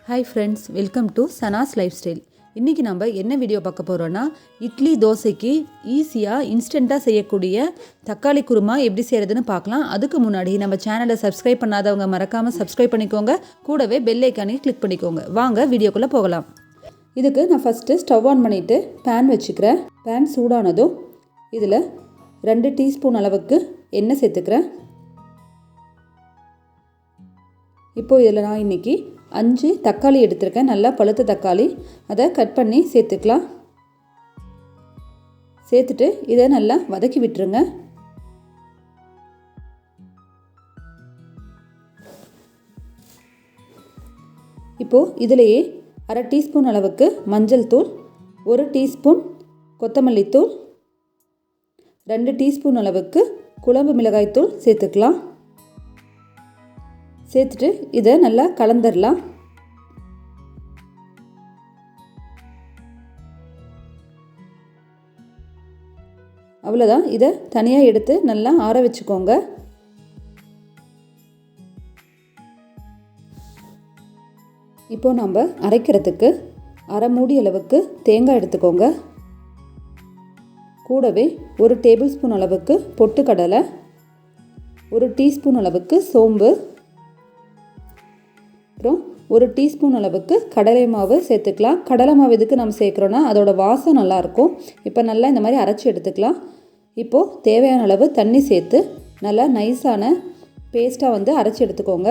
Hi friends, welcome to Sana's life style. இன்றைக்கி நம்ம என்ன வீடியோ பார்க்க போகிறோன்னா, இட்லி தோசைக்கு ஈஸியாக இன்ஸ்டண்ட்டாக செய்யக்கூடிய தக்காளி குருமா எப்படி செய்கிறதுன்னு பார்க்கலாம். அதுக்கு முன்னாடி நம்ம சேனலை சப்ஸ்கிரைப் பண்ணாதவங்க மறக்காமல் சப்ஸ்கிரைப் பண்ணிக்கோங்க. கூடவே பெல் ஐக்கானையும் கிளிக் பண்ணிக்கோங்க. வாங்க வீடியோக்குள்ளே போகலாம். இதுக்கு நான் ஃபஸ்ட்டு ஸ்டவ் ஆன் பண்ணிவிட்டு பேன் வச்சுக்கிறேன். பேன் சூடானதும் இதில் 2 டீஸ்பூன் அளவுக்கு எண்ணெய் சேர்த்துக்கிறேன். இப்போது இதில் நான் இன்றைக்கி 5 தக்காளி எடுத்திருக்கேன். நல்லா பழுத்த தக்காளி, அதை கட் பண்ணி சேர்த்துக்கலாம். சேர்த்துட்டு இதை நல்லா வதக்கி விட்டுருங்க. இப்போது இதிலேயே 1/2 டீஸ்பூன் அளவுக்கு மஞ்சள் தூள், 1 டீஸ்பூன் கொத்தமல்லி தூள், 2 டீஸ்பூன் அளவுக்கு குழம்பு மிளகாய் தூள் சேர்த்துக்கலாம். சேர்த்துட்டு இதை நல்லா கலந்துடலாம். அவ்வளோதான். இதை தனியாக எடுத்து நல்லா ஆற வச்சுக்கோங்க. இப்போது நம்ம அரைக்கிறதுக்கு 1/2 மூடி அளவுக்கு தேங்காய் எடுத்துக்கோங்க. கூடவே 1 டேபிள் ஸ்பூன் அளவுக்கு பொட்டுக்கடலை, 1 டீஸ்பூன் அளவுக்கு சோம்பு, அப்புறம் 1 டீஸ்பூன் அளவுக்கு கடலை மாவு சேர்த்துக்கலாம். கடலை மாவு எதுக்கு நம்ம சேர்க்குறோன்னா அதோட வாசம் நல்லாயிருக்கும். இப்போ நல்லா இந்த மாதிரி அரைச்சி எடுத்துக்கலாம். இப்போது தேவையான அளவு தண்ணி சேர்த்து நல்லா நைஸான பேஸ்ட்டாக அரைச்சி எடுத்துக்கோங்க.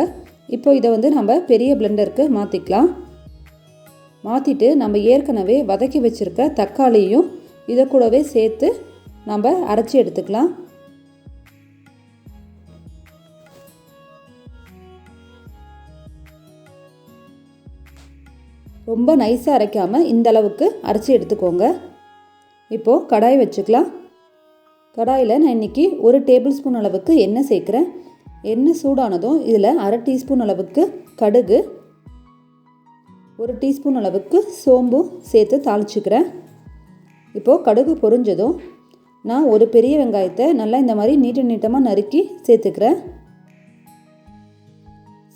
இப்போ இதை நம்ம பெரிய பிளெண்டருக்கு மாற்றிக்கலாம். மாற்றிட்டு நம்ம ஏற்கனவே வதக்கி வச்சுருக்க தக்காளியும் இதை கூடவே சேர்த்து நம்ம அரைச்சி எடுத்துக்கலாம். ரொம்ப நைஸாக அரைக்காமல் இந்த அளவுக்கு அரைச்சி எடுத்துக்கோங்க. இப்போது கடாய் வச்சுக்கலாம். கடாயில் நான் இன்றைக்கி 1 டேபிள் ஸ்பூன் அளவுக்கு எண்ணெய் சேர்க்குறேன். எண்ணெய் சூடானதும் இதில் 1/2 டீஸ்பூன் அளவுக்கு கடுகு, 1 டீஸ்பூன் அளவுக்கு சோம்பும் சேர்த்து தாளிச்சுக்கிறேன். இப்போது கடுகு பொரிஞ்சதும் நான் ஒரு பெரிய வெங்காயத்தை நல்லா இந்த மாதிரி நீட்டமாக நறுக்கி சேர்த்துக்கிறேன்.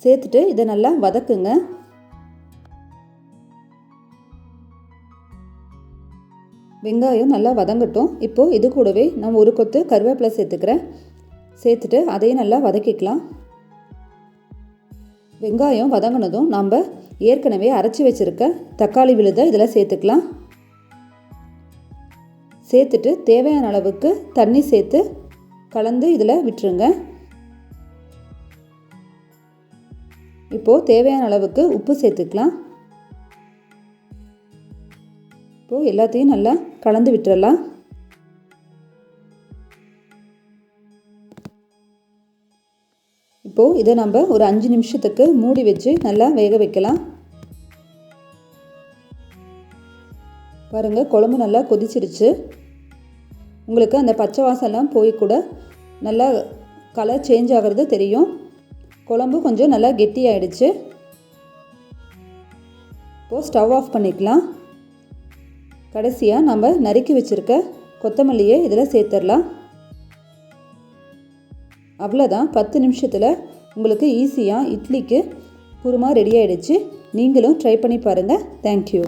சேர்த்துட்டு இதை நல்லா வதக்குங்க. வெங்காயம் நல்லா வதங்கட்டும். இப்போது இது கூடவே நான் 1 கொத்து கருவேப்பிலை சேர்த்துக்கிறேன். சேர்த்துட்டு அதையும் நல்லா வதக்கிக்கலாம். வெங்காயம் வதங்கினதும் நம்ம ஏற்கனவே அரைச்சி வச்சுருக்க தக்காளி விழுதை இதில் சேர்த்துக்கலாம். சேர்த்துட்டு தேவையான அளவுக்கு தண்ணி சேர்த்து கலந்து இதில் விட்டுருங்க. இப்போது தேவையான அளவுக்கு உப்பு சேர்த்துக்கலாம். இப்போது எல்லாத்தையும் நல்லா கலந்து விட்டுறலாம். இப்போது இதை நம்ம ஒரு 5 நிமிஷத்துக்கு மூடி வச்சு நல்லா வேக வைக்கலாம். பாருங்கள், குழம்பு நல்லா கொதிச்சிருச்சு. உங்களுக்கு அந்த பச்சை வாசம்லாம் போய் கூட நல்லா கலர் சேஞ்ச் ஆகிறது தெரியும். குழம்பு கொஞ்சம் நல்லா கெட்டியாயிடுச்சு. இப்போது ஸ்டவ் ஆஃப் பண்ணிக்கலாம். கடைசியாக நம்ம நறுக்கி வச்சுருக்க கொத்தமல்லியை இதில் சேர்த்துடலாம். அவ்வளோதான். 10 நிமிஷத்தில் உங்களுக்கு ஈஸியாக இட்லிக்கு குருமா ரெடி ஆகிடுச்சு. நீங்களும் ட்ரை பண்ணி பாருங்கள். தேங்க்யூ.